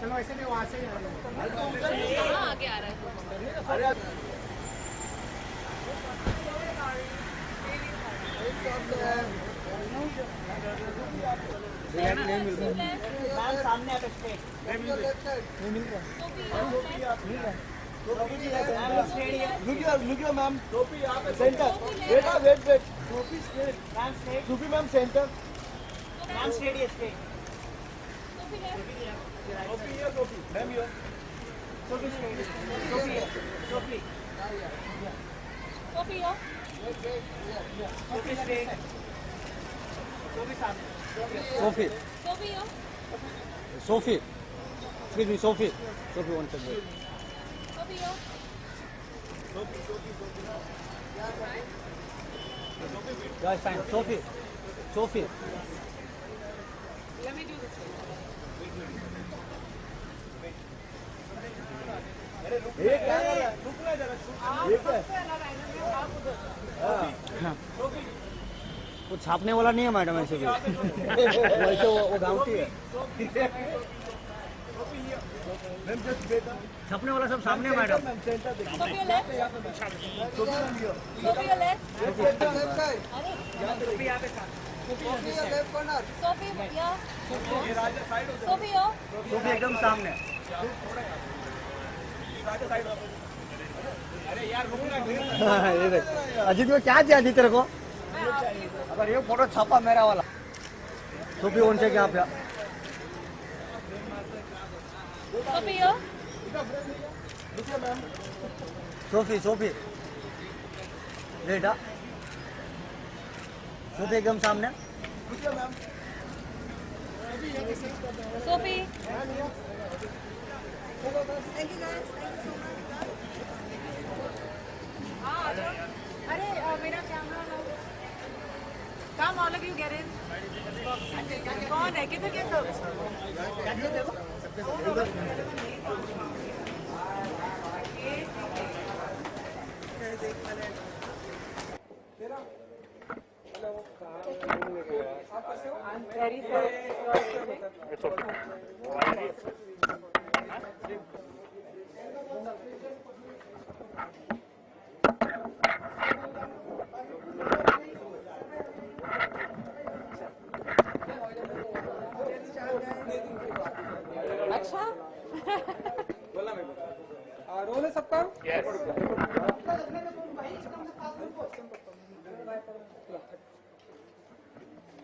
चलो ऐसे नहीं वहाँ से आगे आ रहा है। नहीं मिल रहा मैम, सामने आप नहीं मिल रहा। Look ma'am, centre, wait Sophie ma'am, centre ma'am, straight ma'am, Sophie, excuse me, Sophie, one second. Guys, fine. Sophie. Let me do this. ये क्या कर रहा है? रुकना जरा। ये क्या है? वो छापने वाला नहीं है मैडम, ऐसे भी वैसे वो गाँव की है। छापने वाला सब सामने है मैडम। सोफी एकदम सामने। अरे यार ये देख अजीत में क्या चाहिए अजीत तेरे को? अगर ये फोटो छापा मेरा वाला सोफी वन से क्या आप सोफी बेटा, सोफी एकदम सामने। Sophie. अरे मेरा camera Come, all of you get in. कौन है? किधर के सब? I'm very sorry. It's okay. अच्छा रोल है सबका?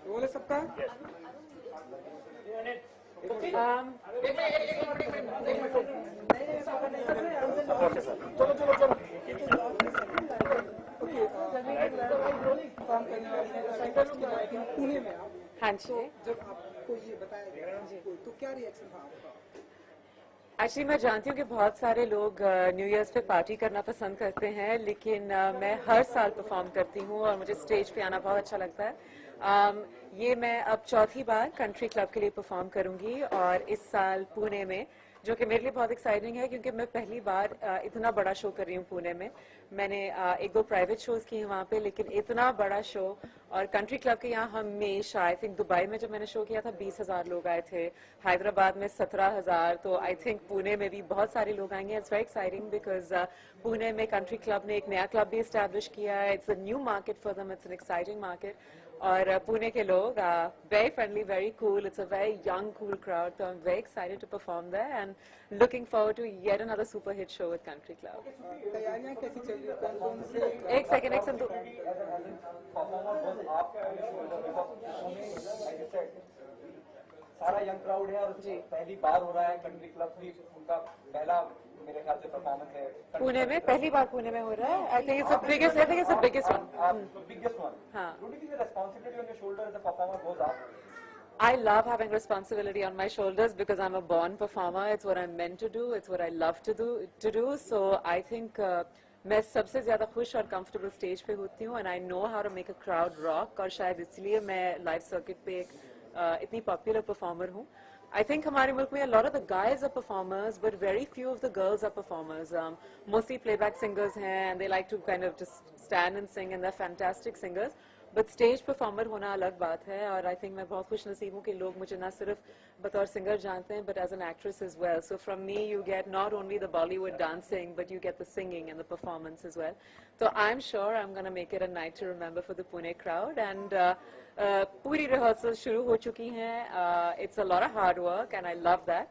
रोल है सबका? पुणे में हाँ जी। जब आपको ये बताया गया तो क्या रिएक्शन था आपका? एक्चुअली मैं जानती हूँ कि बहुत सारे लोग न्यू ईयर्स पे पार्टी करना पसंद करते हैं, लेकिन मैं हर साल परफॉर्म करती हूँ और मुझे स्टेज पे आना बहुत अच्छा लगता है। ये मैं अब चौथी बार कंट्री क्लब के लिए परफॉर्म करूंगी और इस साल पुणे में, जो कि मेरे लिए बहुत एक्साइटिंग है क्योंकि मैं पहली बार इतना बड़ा शो कर रही हूँ पुणे में। मैंने एक दो प्राइवेट शोज किए हैं वहाँ पे, लेकिन इतना बड़ा शो और कंट्री क्लब के यहाँ हमेशा, आई थिंक दुबई में जब मैंने शो किया था 20,000 लोग आए थे, हैदराबाद में 17,000, तो आई थिंक पुणे में भी बहुत सारे लोग आएंगे। It's very exciting because Pune में कंट्री क्लब ने एक नया क्लब भी एस्टैब्लिश किया है। It's a new market for them, it's an exciting market. और पुणे के लोग very friendly, very cool, it's a very young cool crowd, तो I am very excited to perform there and looking forward to yet another super hit show with country club. तैयारियां कैसी चल रही है? कौन से एक सेकंड सारा यंग क्राउड है और पहली बार हो रहा है, कंट्री क्लब भी उनका पहला मेरे ख्याल से परफॉर्मेंस है पुणे में, पहली बार पुणे में हो रहा है। I think it's the biggest, I think it's the biggest one. Biggest one. हाँ। Don't you think the responsibility on your shoulder as a performer goes up? I love having responsibility on my shoulders because I'm a born performer. It's what I'm meant to do. It's what I love to do. So I think मैं सबसे ज्यादा खुश और comfortable stage पे होती हूँ, and I know how to make a crowd rock, और शायद इसलिए मैं लाइव सर्किट पे इतनी पॉपुलर परफॉर्मर हूँ। I think हमारे मुल्क में a lot of the guys are performers, but very few of the girls are performers. Mostly playback singers हैं, and they like to kind of just stand and sing, and they're fantastic singers. But stage performer होना अलग बात है, और I think मैं बहुत खुश नसीब हूँ कि लोग मुझे ना सिर्फ बतौर सिंगर जानते हैं, but as an actress as well. So from me you get not only the Bollywood dancing, but you get the singing and the performance as well. तो I am sure I am gonna make it a night to remember for the Pune crowd. And पूरी rehearsal शुरू हो चुकी हैं. It's a lot of hard work and I love that.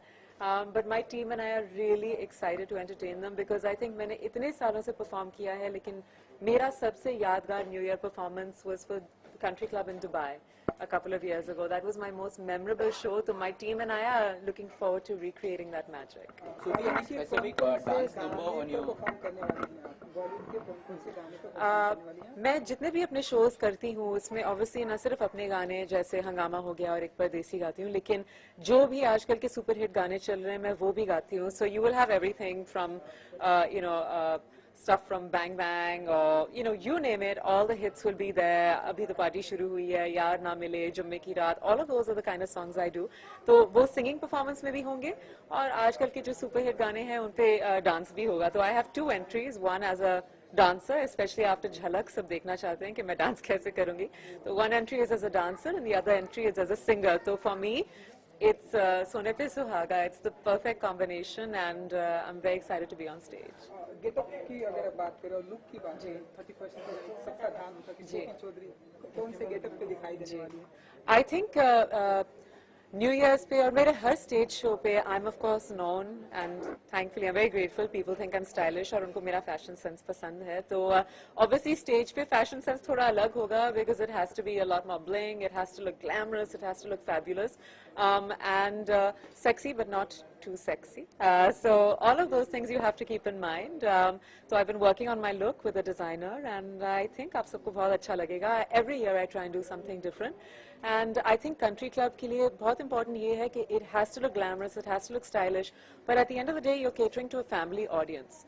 But my team and I are really excited to entertain them, because I think मैंने इतने सालों से perform किया है, लेकिन मेरा सबसे यादगार New Year performance was for Country Club in Dubai a couple of years ago. That was my most memorable show. So my team and I are looking forward to recreating that magic. So any specific dance number on your मैं जितने भी अपने shows करती हूँ उसमें obviously न सिर्फ अपने गाने जैसे हंगामा हो गया और एक परदेसी गाती हूँ, लेकिन जो भी आजकल के सुपर हिट गाने चल रहे हैं मैं वो भी गाती हूँ. So you will have everything from you know stuff from Bang Bang or you name it, all the hits will be there. Abhi to party shuru hui hai, Yaar Na Mile, Jumme Ki Raat, all of those are the kind of songs I do. तो वो singing performance में भी होंगे, और आजकल के जो super hit गाने हैं उन पे dance भी होगा. तो I have 2 entries, one as a dancer, especially after Jhalak, सब देखना चाहते हैं कि मैं dance कैसे करूँगी. तो one entry is as a dancer and the other entry is as a singer. तो for me it's Sone Pe Suhaga. It's the perfect combination, and I'm very excited to be on stage. Getup की अगर बात करें और look की बात करें, 31st को सबका ध्यान होता है कि जी. ज्योति चौधरी कौन से गेटअप पे दिखाई देने वाली है. I think न्यू ईयर्स पे और मेरे हर स्टेज शो पे I am of course known, and thankfully I am very grateful. People think I am stylish और उनको मेरा फैशन सेंस पसंद है. तो ऑब्वियसली स्टेज पे फैशन सेंस थोड़ा अलग होगा, because it has to be a lot more bling, it has to look glamorous, it has to look fabulous and sexy but not too sexy. So all of those things you have to keep in mind. So I've been working on my look with a designer, and I think आप सबको बहुत अच्छा लगेगा. Every year I try and do something different. And I think Country Club के लिए बहुत important ये है कि it has to look glamorous, it has to look stylish, but at the end of the day you're catering to a family audience.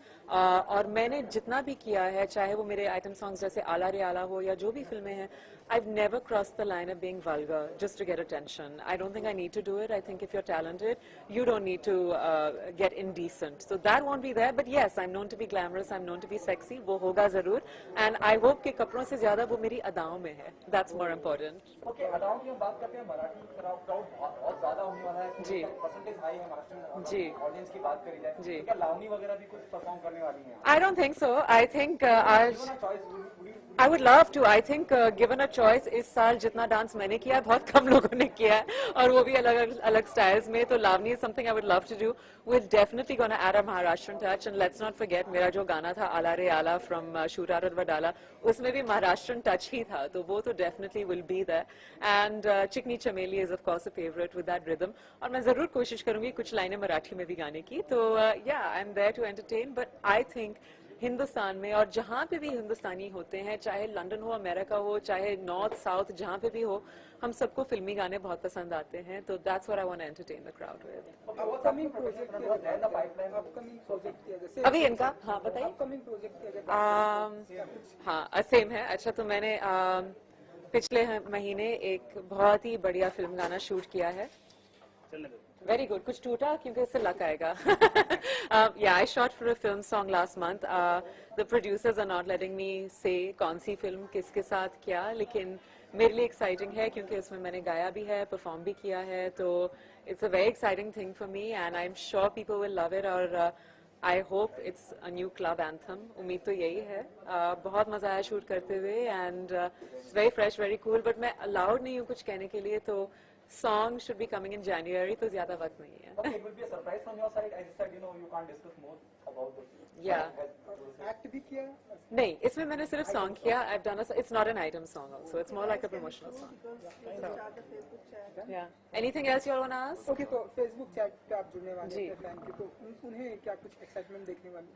और मैंने जितना भी किया है, चाहे वो मेरे आइटम सॉन्ग्स जैसे आला रे आला हो या जो भी फिल्में हैं, I've never crossed the line of being vulgar just to get attention. I don't think I need to do it. I think if you're talented, you don't need to get indecent. So that won't be there. But yes, I'm known to be glamorous. I'm known to be sexy. वो होगा जरूर. And I hope कि कपड़ों से ज्यादा वो मेरी अदाओं में है. That's more important. ओके, अदाओं की हम बात करते हैं. मराठी क्राउड बहुत ज्यादा होने वाला है. जी. परसेंटेज हाई है महाराष्ट्र जी. ऑडियंस की बात करी जाए. जी. क्या लावनी वगैरह भी कुछ परफॉर्म करने वाली हैं? I don't think so. I think आज choice I would love to. I think given a choice, इस साल जितना डांस मैंने किया है बहुत कम लोगों ने किया है, और वो भी अलग अलग स्टाइल्स में. तो Lavani is something I would love to do. We're definitely going to add a Maharashtrian touch, and let's not forget मेरा जो गाना था आला रे आला from Shura Radvadala, उसमें भी Maharashtrian touch ही था. तो वो तो definitely will be there. And Chikni Chameli is of course a favorite with that rhythm. और मैं जरूर कोशिश करूंगी कुछ लाइनें मराठी में भी गाने की. तो yeah, I'm there to entertain, but I think Hindustan में और जहाँ पे भी हिंदुस्तानी होते हैं, चाहे लंदन हो, अमेरिका हो, चाहे नॉर्थ साउथ, जहाँ पे भी हो, हम सबको फिल्मी गाने बहुत पसंद आते हैं. तो that's what I want to entertain the crowd with. Upcoming project की जैसे अभी इनका हाँ बताइए. अपकमिंग प्रोजेक्ट की अगर हाँ सेम है. अच्छा, तो मैंने पिछले महीने एक बहुत ही बढ़िया फिल्म गाना शूट किया है. Very good. कुछ टूटा क्योंकि इससे लक आएगा. Yeah, I shot for a film song last month. The producers are not letting me say कौन सी फिल्म किसके साथ क्या, लेकिन मेरे लिए exciting है क्योंकि उसमें मैंने गाया भी है, परफॉर्म भी किया है. तो it's a very exciting thing for me, and I'm sure people will love it. और I hope it's a new club anthem. उम्मीद तो यही है. बहुत मजा आया शूट करते हुए, and it's very fresh, very cool. But मैं allowed नहीं हूँ कुछ कहने के लिए, तो song should be coming in January, तो ज्यादा वक्त नहीं है. Okay, it will be a surprise from your side. As you said, you can't discuss more about the Yeah. Act भी किया. नहीं, इसमें मैंने सिर्फ सॉन्ग किया. I've done it's not an item song also. It's more like a promotional song. So, yeah. Anything else you all want to ask? Okay, तो Facebook chat पे आप जुड़ने वाले जी. हैं फैन के, तो उन्हें क्या कुछ एक्साइटमेंट देखने वाले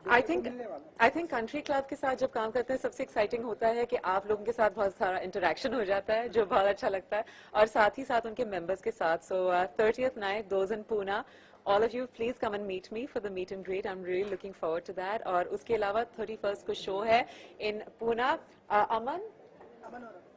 मिलने वाला है? I think Country Club के साथ जब काम करते हैं सबसे एक्साइटिंग होता है कि आप लोगों के साथ बहुत सारा इंटरेक्शन हो जाता है, जो बहुत अच्छा लगता है, और साथ ही साथ उनके मेंबर्स के साथ. So 30th night, those in Pune, all of you please come and meet me for the meet and greet. I'm really looking forward to that. और उसके अलावा 31st को शो है in Pune.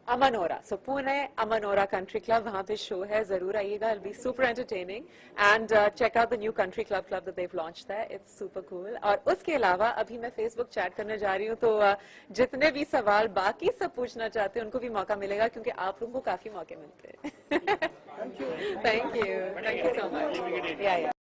Amanora, so Pune Amanora country club, वहां पे show है, जरूर आइएगा, it be super entertaining and check out the new country club that Dev launched there, it's super cool. और उसके अलावा अभी मैं फेसबुक चैट करने जा रही हूँ, तो जितने भी सवाल बाकी सब पूछना चाहते हैं उनको भी मौका मिलेगा, क्योंकि आप लोगों को काफी मौके मिलते हैं। Thank you so much.